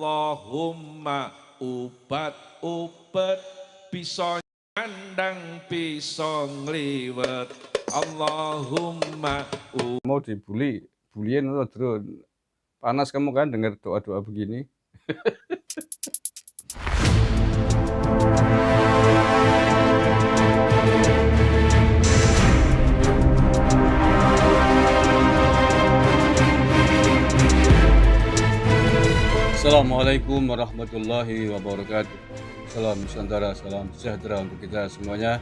Allahumma ubat bisa nyandang bisa ngliwet. Allahumma mau dibully, buliin atau drone. Panas kamu kan dengar doa-doa begini. Assalamualaikum warahmatullahi wabarakatuh. Salam Nusantara, salam sejahtera untuk kita semuanya.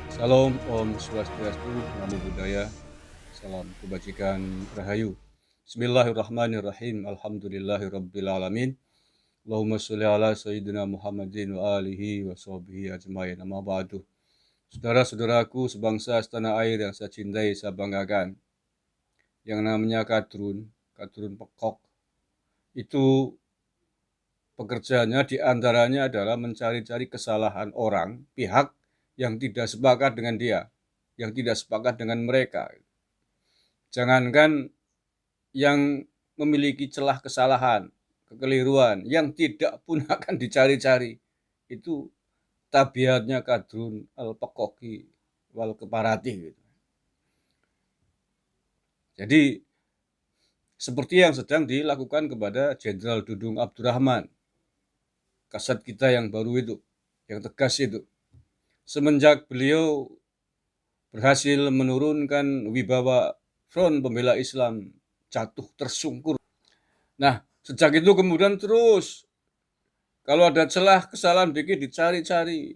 Salam Om Swastiastu, Namo Buddhaya, salam kebajikan rahayu. Bismillahirrahmanirrahim. Alhamdulillahirabbil alamin. Allahumma sholli ala sayyidina Muhammadin wa alihi wa sahbihi ajmain. Amma ba'du. Saudara-saudaraku sebangsa setanah air yang saya cintai, saya banggakan, yang namanya Kadrun Pekok, itu pekerjaannya diantaranya adalah mencari-cari kesalahan orang, pihak yang tidak sepakat dengan dia, yang tidak sepakat dengan mereka. Jangankan yang memiliki celah kesalahan, kekeliruan, yang tidak pun akan dicari-cari. Itu tabiatnya Kadrun al-Pekoki wal Keparati. Jadi seperti yang sedang dilakukan kepada Jenderal Dudung Abdurrahman, kasat kita yang baru itu, yang tegas itu. Semenjak beliau berhasil menurunkan wibawa Front Pembela Islam jatuh tersungkur. Nah, sejak itu kemudian terus kalau ada celah kesalahan dikit dicari-cari.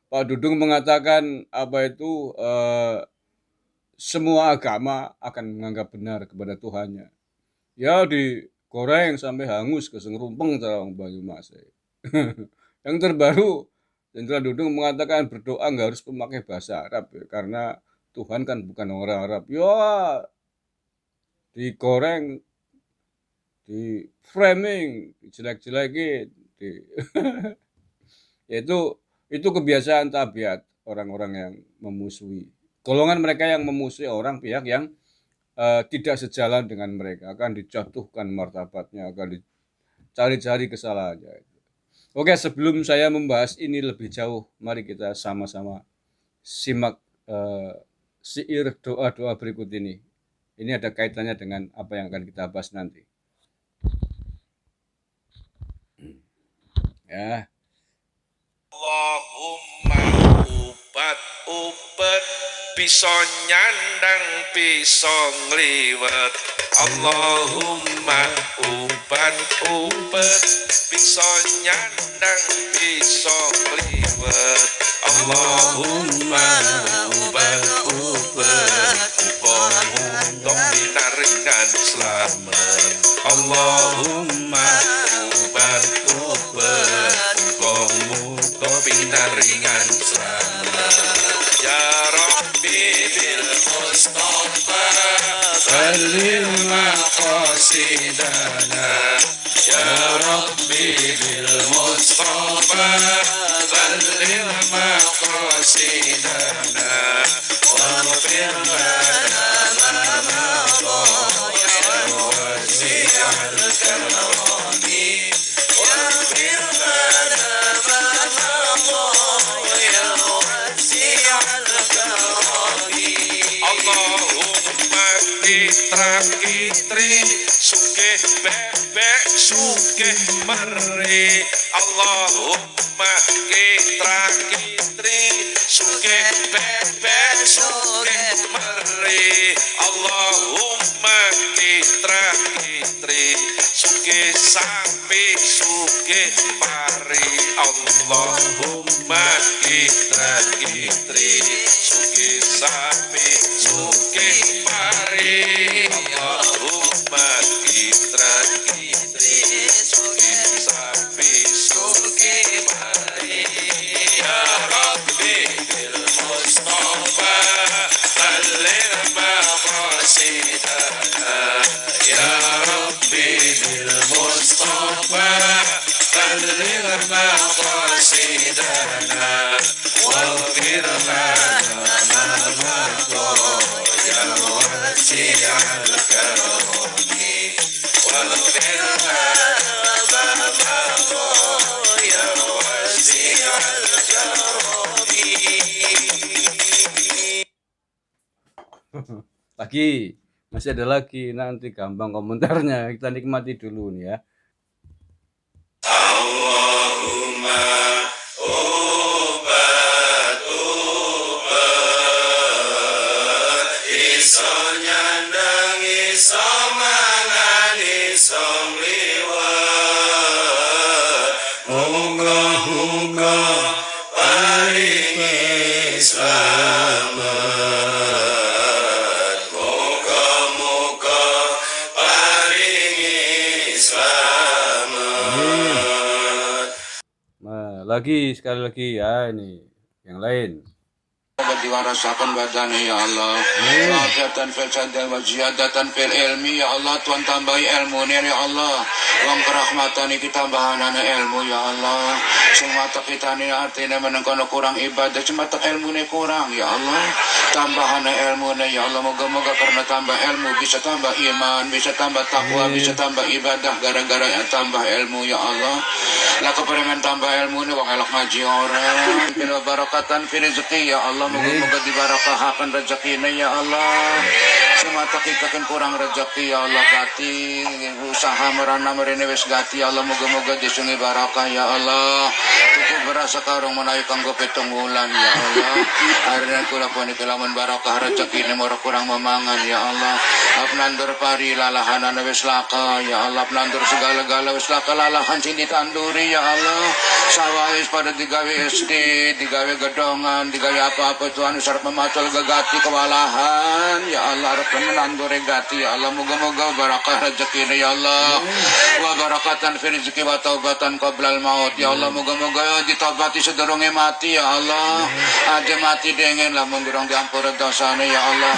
Pak Dudung mengatakan semua agama akan menganggap benar kepada Tuhannya. Ya digoreng sampai hangus ke sengerumpeng terang Banyumas. Yang terbaru, Jenderal Dudung mengatakan berdoa nggak harus memakai bahasa Arab ya, karena Tuhan kan bukan orang Arab. Ya digoreng, di framing, dijelek-jelekin, itu kebiasaan tabiat orang-orang yang memusuhi. Golongan mereka yang memusuhi orang pihak yang tidak sejalan dengan mereka akan dijatuhkan martabatnya, akan dicari-cari kesalahannya. Oke, sebelum saya membahas ini lebih jauh, mari kita sama-sama simak syair doa-doa berikut ini. Ini ada kaitannya dengan apa yang akan kita bahas nanti. Ya. Allahumma ubat bisa nyandang bisa ngliwet. Allahumma ubat bisa nyandang bisa ngliwet. Allahumma ubat untuk pinaringan selamat. Allahumma ubat untuk pinaringan selamat. Ya Rabbi bil Mustafa balil maqasidana. Ya Rabbi bil Mustafa balil maqasidana. Waghfir lana ma madha ya wasi'al karami. Waghfir lana ma madha ya wasi'al karami. Allahumma kitri sugih bebek sugih meri. Allahumma kitri sugih bebek sugih meri. Allahumma kitri sugih sapi sugih pari. Allahumma kitri sugih sapi sugih pari. Allahumma kitri sugih sapi sugih pari. Ya Rabbi bil Mustafa balligh maqasidana. Ya Rabbi bil Mustafa balligh maqasidana. Waghfir lana ma madha masih ada lagi, nanti gampang komentarnya. Kita nikmati dulu nih ya. Allahumma obat iso nyandang iso mangan iso liwat muga-muga paringi slamet muga-muga paringi slamet. Nah, sekali lagi ya, ini yang lain. Diwarasakan badani ya Allah, wafiyatan fil sadar wa ziyadatan fil ilmi ya Allah. Tuhan tambahi ilmu ya Allah, wang kerahmatan iki tambahan ilmu ya Allah. Sing mata kita ni artinya menengkono kurang ibadah, cuma ilmu ni kurang ya Allah. Tambahan ilmu ya Allah, moga-moga karena tambah ilmu bisa tambah iman, bisa tambah takwa, bisa tambah ibadah gara-gara yang tambah ilmu ya Allah. Lah kepereman tambah ilmu ni wong elok ngaji orang. Bila barakatan fi rezeki ya Allah, moga-moga dibarakahakan rezekinya ya Allah. Semata kikakan kurang rezeki ya Allah, gati usaha merana merene wis gati ya Allah, moga-moga disungi barakah ya Allah. Cukup berasa karung menaik kanggo 7 wulan ya Allah. Arena kula pun kelamun barakah rezekine mora kurang memangan ya Allah. Apnandur pari lalahanan wis laka ya Allah, apnandur segala-gala wis laka lalahan sing ditanduri ya Allah. Sawais pada digawe SD, digawe gedongan, digawe apa-apa Tuhan sarep memacul gagati kewalahan ya Allah, arep menandure gati ya Allah. Moga-moga barakah rezekine ya Allah. Wa barakatan fi rezeki wa taubatan qoblal maut ya Allah. Moga-moga ditobati sedurunge mati ya Allah. Ade mati dengan lamun durung diampura dosane ya Allah.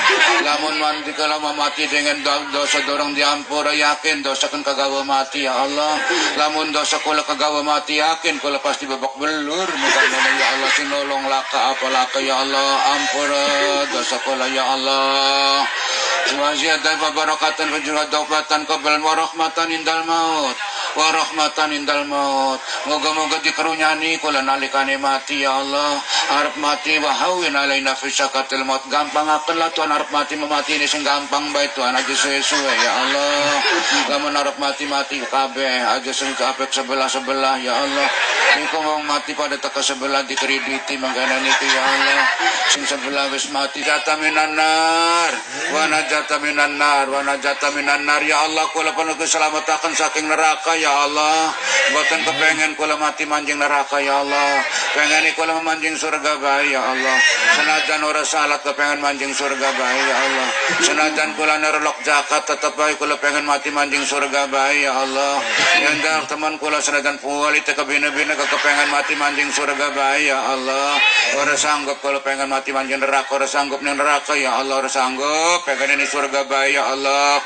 Lamun mandi kalau mati dengan dosa durung diampura, yakin dosa kan kagawa mati ya Allah. Lamun dosa kula kagawa mati, yakin kula pasti babak belur. Mudah-mudahan ya Allah sinolong laka apalaka ya Allah, ampura dosa kula ya Allah. Wa ziyadah wa barakatan wa juradaubatan qablan wa rahmatan indal maut. Wa rahmatan indal maut. Moga-moga dikerunyani kula nalikane mati ya Allah. Arep mati wa hawin alaina fi syakatil maut. Gampang akan lah Tuhan arep mati memati ini sing gampang bae Tuhan aja sesuai ya Allah. Lamun arep mati kabeh aja sing kapek sebelah ya Allah. Niku wong mati pada teka sebelah dikrediti mangkana niku ya Allah. Sing sebelah wis mati jata minan nar wa najata minan nar wa najata minan nar ya Allah. Kula penuh keselamatan saking neraka ya Allah. Mboten kepengen kula mati manjing neraka ya Allah. Pengen kula manjing surga bae ya Allah. Senajan ora salat kepengen manjing surga bae ya Allah. Senajan kula nerlok zakat tetep bae kula pengen mati manjing surga bae ya Allah. Yang teman kula senajan puali teka bina-bina kepengen mati manjing surga bae ya Allah. Ora sanggup kula pengen mati manjing neraka, ora sanggup ning neraka ya Allah, ora sanggup pengen ini surga bae ya Allah.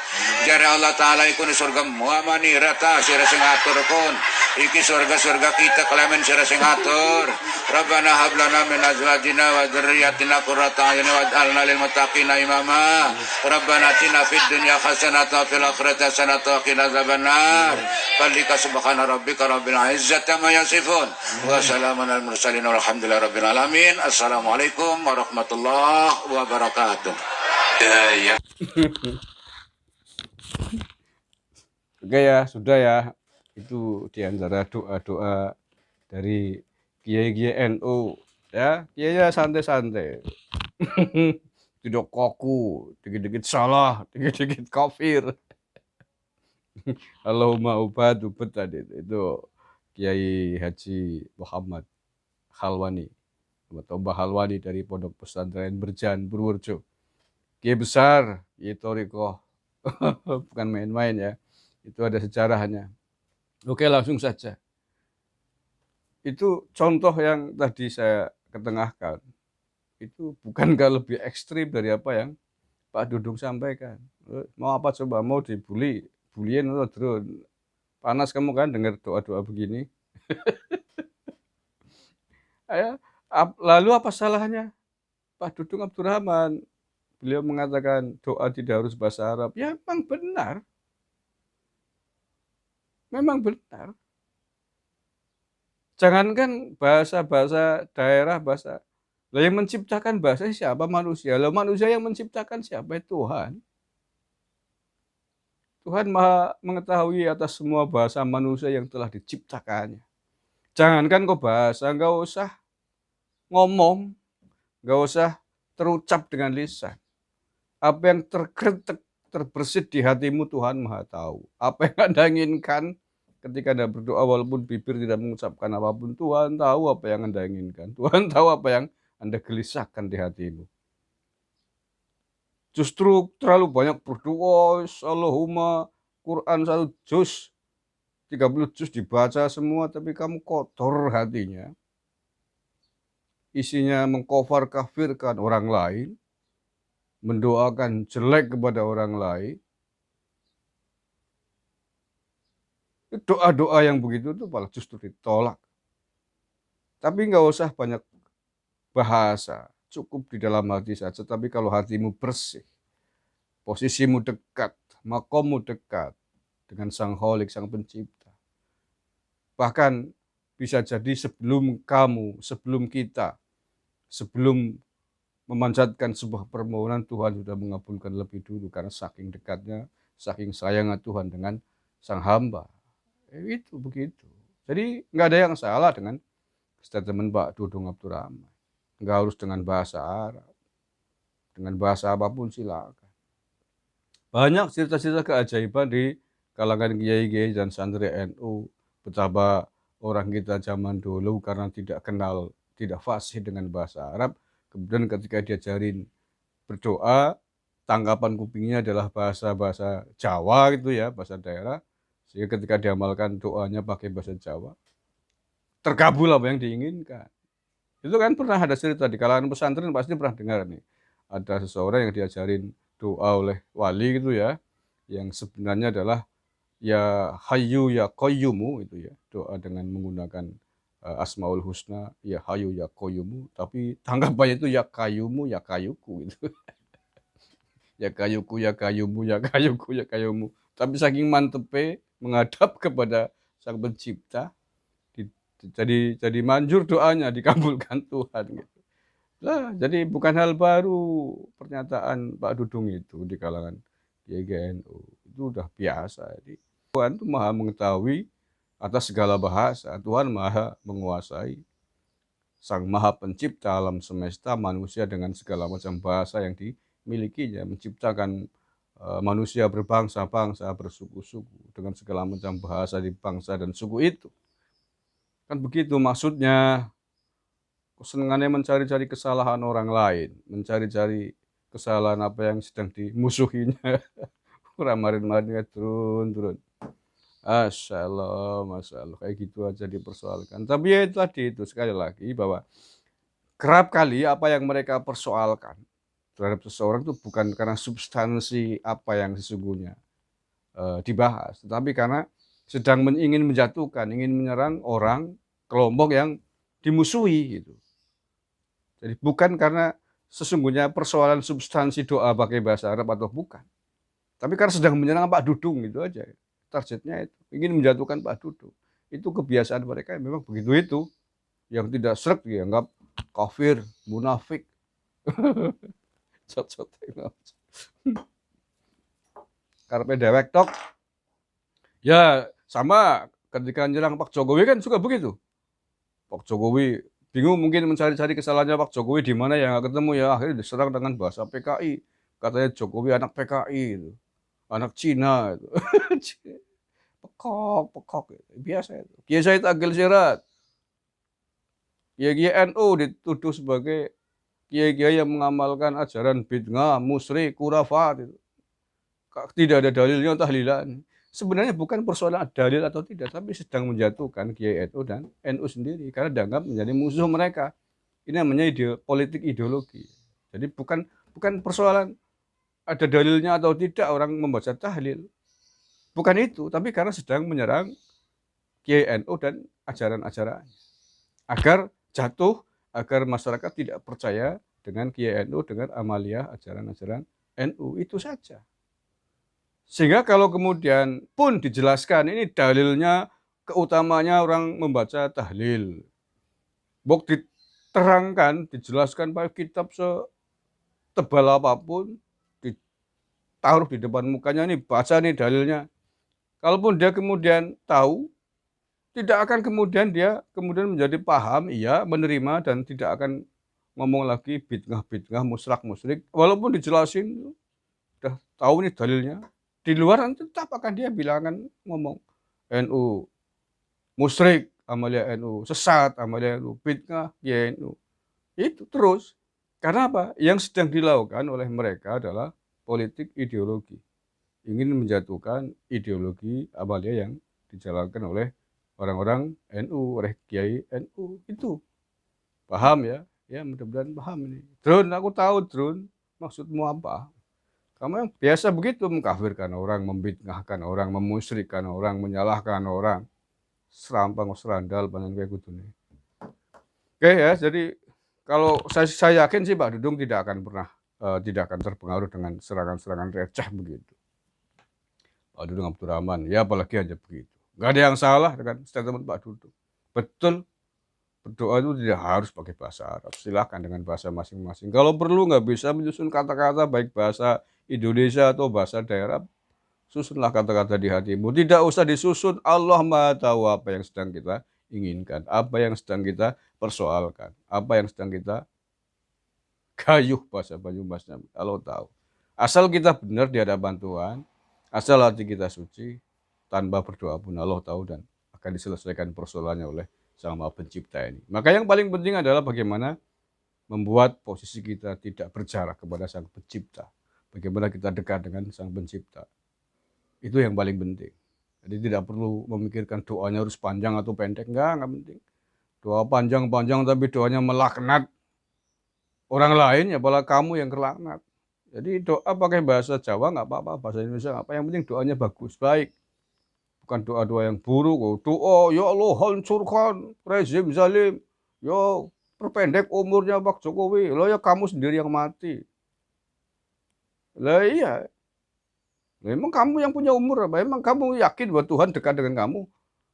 Jare Allah taala iku ni surga muamani rata sira sing atur kun. Iki surga-surga kita kelemen sira sing atur. Rabbana hab lana min azwajina wa dzurriyyatina qurrata a'yun waj'alna lil muttaqina imama. Rabbana atina fid dunya hasanatan wa fil akhirati hasanatan wa qina adzabannar. Fadlika subhana rabbika rabbil izzati amma yasifun. Wa salamun alal mursalin walhamdulillahi rabbil alamin. Assalamualaikum warahmatullahi wabarakatuh. Ya. Oke ya, sudah ya. Itu diantara doa-doa dari kiai-kiai NU ya. Kiai santai-santai. Tidak kaku, dikit-dikit salah, dikit-dikit kafir. Allahumma ubad tadi itu Kiai Haji Muhammad Khalwani atau Mbah Khalwani dari Pondok Pesantren Berjan Purworejo. Kiai besar, Kiai Thoriqoh. Bukan main-main ya. Itu ada sejarahnya. Oke, langsung saja. Itu contoh yang tadi saya ketengahkan. Itu bukankah lebih ekstrim dari apa yang Pak Dudung sampaikan? Mau apa coba? Mau buliin atau drone? Panas kamu kan dengar doa-doa begini. Lalu apa salahnya Pak Dudung Abdurrahman? Beliau mengatakan doa tidak harus bahasa Arab. Ya memang benar. Memang benar. Jangankan bahasa-bahasa daerah, bahasa Lah yang menciptakan bahasa siapa? Manusia. Lah manusia yang menciptakan siapa? Tuhan. Tuhan Maha mengetahui atas semua bahasa manusia yang telah diciptakannya. Jangankan kok bahasa, nggak usah ngomong, nggak usah terucap dengan lisan. Apa yang terkretek, terbersit di hatimu Tuhan Maha tahu. Apa yang Anda inginkan ketika Anda berdoa walaupun bibir tidak mengucapkan apapun, Tuhan tahu apa yang Anda inginkan. Tuhan tahu apa yang Anda gelisahkan di hatimu. Justru terlalu banyak berdoa, Allahumma Quran 1 juz, 30 juz dibaca semua, tapi kamu kotor hatinya. Isinya mengkafir kafirkan orang lain, mendoakan jelek kepada orang lain. Doa-doa yang begitu itu malah justru ditolak. Tapi nggak usah banyak bahasa, cukup di dalam hati saja. Tapi kalau hatimu bersih, posisimu dekat, makommu dekat dengan Sang Kholik, Sang Pencipta. Bahkan bisa jadi sebelum kamu, sebelum kita, sebelum memanjatkan sebuah permohonan, Tuhan sudah mengabulkan lebih dulu karena saking dekatnya, saking sayangnya Tuhan dengan sang hamba. Itu begitu. Jadi nggak ada yang salah dengan statement Pak Dudung Abdurrahman. Nggak harus dengan bahasa Arab. Dengan bahasa apapun silakan. Banyak cerita-cerita keajaiban di kalangan kiai-kiai dan santri NU. Betapa orang kita zaman dulu karena tidak kenal, tidak fasih dengan bahasa Arab. Kemudian ketika diajarin berdoa, tanggapan kupingnya adalah bahasa-bahasa Jawa gitu ya, bahasa daerah. Sehingga ketika diamalkan doanya pakai bahasa Jawa, terkabul apa yang diinginkan. Itu kan pernah ada cerita di kalangan pesantren, pasti pernah dengar nih. Ada seseorang yang diajarin doa oleh wali gitu ya, yang sebenarnya adalah ya Hayyu ya Qayyumu itu ya, doa dengan menggunakan Asmaul Husna, ya Hayyu ya Qayyumu, tapi tanggapannya itu ya Kayumu ya Kayuku gitu. Ya Kayuku ya Kayumu ya Kayuku ya Kayumu. Tapi saking mantepnya menghadap kepada Sang Pencipta, jadi manjur doanya, dikabulkan Tuhan gitu. Lah, jadi bukan hal baru pernyataan Pak Dudung itu di kalangan GNU. Itu udah biasa. Jadi Tuhan itu Maha mengetahui atas segala bahasa. Tuhan Maha menguasai. Sang Maha Pencipta alam semesta, manusia dengan segala macam bahasa yang dimilikinya, menciptakan manusia berbangsa-bangsa, bersuku-suku dengan segala macam bahasa di bangsa dan suku itu. Kan begitu maksudnya. Kesenangannya mencari-cari kesalahan orang lain, mencari-cari kesalahan apa yang sedang dimusuhinya. Kemarin-kemarin turun. Masya Allah, kayak gitu aja dipersoalkan. Tapi ya itu tadi, itu sekali lagi bahwa kerap kali apa yang mereka persoalkan terhadap seseorang itu bukan karena substansi apa yang sesungguhnya dibahas, tetapi karena sedang ingin menjatuhkan, ingin menyerang orang, kelompok yang dimusuhi gitu. Jadi bukan karena sesungguhnya persoalan substansi doa pakai bahasa Arab atau bukan. Tapi karena sedang menyerang Pak Dudung itu aja. Targetnya itu, ingin menjatuhkan Pak Dudung. Itu kebiasaan mereka memang begitu itu. Yang tidak sreg dianggap kafir, munafik. Karena dewek tok. Ya sama ketika nyerang Pak Jokowi kan suka begitu. Pak Jokowi bingung mungkin mencari-cari kesalahannya Pak Jokowi di mana ya nggak ketemu ya, akhirnya diserang dengan bahasa PKI. Katanya Jokowi anak PKI itu. Anak Cina itu. Pekok gitu. Biasa itu. Kiai Said Agil Siraj. Kiai NU dituduh sebagai kiai-kiai yang mengamalkan ajaran bid'ah, musyrik, khurafat itu. Tidak ada dalilnya tahlilan. Sebenarnya bukan persoalan dalil atau tidak, tapi sedang menjatuhkan Kiai NU dan NU sendiri karena dianggap menjadi musuh mereka. Ini namanya politik ideologi. Jadi bukan persoalan ada dalilnya atau tidak orang membaca tahlil. Bukan itu, tapi karena sedang menyerang Kiai NU dan ajaran-ajarannya. Agar jatuh, agar masyarakat tidak percaya dengan Kiai NU, dengan amaliyah ajaran-ajaran NU. Itu saja. Sehingga kalau kemudian pun dijelaskan ini dalilnya, keutamanya orang membaca tahlil. Bok diterangkan, dijelaskan pakai kitab setebal apapun, ditaruh di depan mukanya, nih baca nih dalilnya. Kalaupun dia kemudian tahu, tidak akan kemudian dia kemudian menjadi paham, iya, menerima, dan tidak akan ngomong lagi bid'ah-bid'ah, musyrik, walaupun dijelasin, udah tahu nih dalilnya. Di luar tetap akan dia bilangan ngomong NU musyrik, amalia NU sesat, amalia NU bid'ah, ya NU. Itu terus. Karena apa? Yang sedang dilakukan oleh mereka adalah politik ideologi. Ingin menjatuhkan ideologi amalia yang dijalankan oleh orang-orang NU, oleh kiai NU. Itu. Paham ya? Ya mudah-mudahan paham ini. Drone, aku tahu Drone. Maksudmu apa? Kamu yang biasa begitu mengkafirkan orang, membid'ahkan orang, memusyrikkan orang, menyalahkan orang. Serampang, serandal, banyak kayak gitu nih. Oke ya, jadi kalau saya yakin sih Pak Dudung tidak akan pernah tidak akan terpengaruh dengan serangan-serangan receh begitu. Pak Dudung Abdurrahman, ya apalagi aja begitu. Gak ada yang salah dengan statement Pak Dudung. Betul, berdoa itu tidak harus pakai bahasa Arab. Silahkan dengan bahasa masing-masing. Kalau perlu nggak bisa menyusun kata-kata baik bahasa Indonesia atau bahasa daerah, susunlah kata-kata di hatimu. Tidak usah disusun. Allah Maha tahu apa yang sedang kita inginkan, apa yang sedang kita persoalkan, apa yang sedang kita gayuh bahasa Banyumasnya. Allah tahu. Asal kita benar di hadaban Tuhan, asal hati kita suci, tanpa berdoa pun Allah tahu dan akan diselesaikan persoalannya oleh Sang Maha Pencipta ini. Maka yang paling penting adalah bagaimana membuat posisi kita tidak berjarak kepada Sang Pencipta. Bagaimana kita dekat dengan Sang Pencipta. Itu yang paling penting. Jadi tidak perlu memikirkan doanya harus panjang atau pendek. Enggak penting. Doa panjang-panjang tapi doanya melaknat orang lain, ya malah kamu yang kelaknat. Jadi doa pakai bahasa Jawa nggak apa-apa, bahasa Indonesia nggak apa, yang penting doanya bagus, baik. Bukan doa-doa yang buruk. Oh, doa, ya Allah hancurkan rezim zalim. Ya perpendek umurnya Pak Jokowi. Loh ya kamu sendiri yang mati. Lah iya. Emang kamu yang punya umur apa? Emang kamu yakin bahwa Tuhan dekat dengan kamu?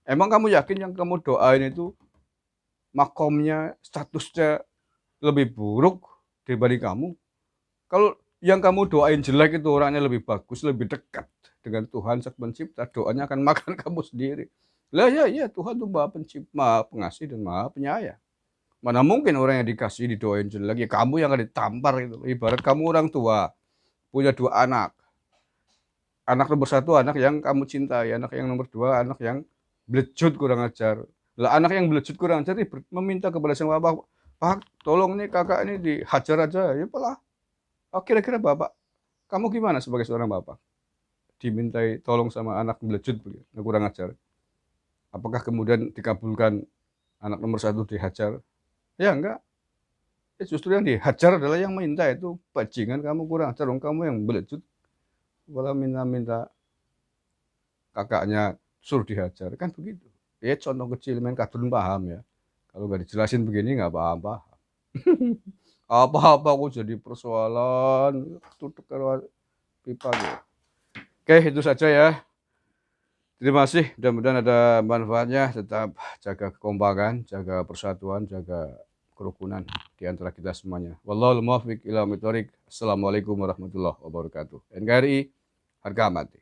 Emang kamu yakin yang kamu doain itu makomnya, statusnya lebih buruk dibanding kamu? Kalau yang kamu doain jelek itu orangnya lebih bagus, lebih dekat dengan Tuhan Sang Pencipta, doanya akan makan kamu sendiri. Lah ya, iya Tuhan itu Maha Pencipta, Maha Pengasih dan Maha Penyayang. Mana mungkin orang yang dikasih didoain jelek, ya kamu yang akan ditampar gitu. Ibarat kamu orang tua, punya 2 anak. Anak nomor 1 anak yang kamu cintai, anak yang nomor 2 anak yang blecut kurang ajar. Lah anak yang blecut kurang ajar meminta kepada sang bapak, Pak, tolong nih kakak ini dihajar aja. Ya apalah. Kira-kira bapak, kamu gimana sebagai seorang bapak? Dimintai tolong sama anak blecut, kurang ajar. Apakah kemudian dikabulkan anak nomor 1 dihajar? Ya enggak. Justru yang dihajar adalah yang minta itu bajingan, kamu kurang ajar, kamu yang blecut. Malah minta kakaknya suruh dihajar, kan begitu. Ya contoh kecil, main kadun paham ya. Kalau nggak dijelasin begini nggak paham-paham. Apa-apa aku jadi persoalan, tutup kalau pipa gitu. Oke, itu saja ya. Terima kasih, mudah-mudahan ada manfaatnya. Tetap jaga kekompakan, jaga persatuan, jaga kerukunan di antara kita semuanya. Wallahul muwaffiq ila aqwamit thoriq. Assalamualaikum warahmatullahi wabarakatuh. NKRI harga mati.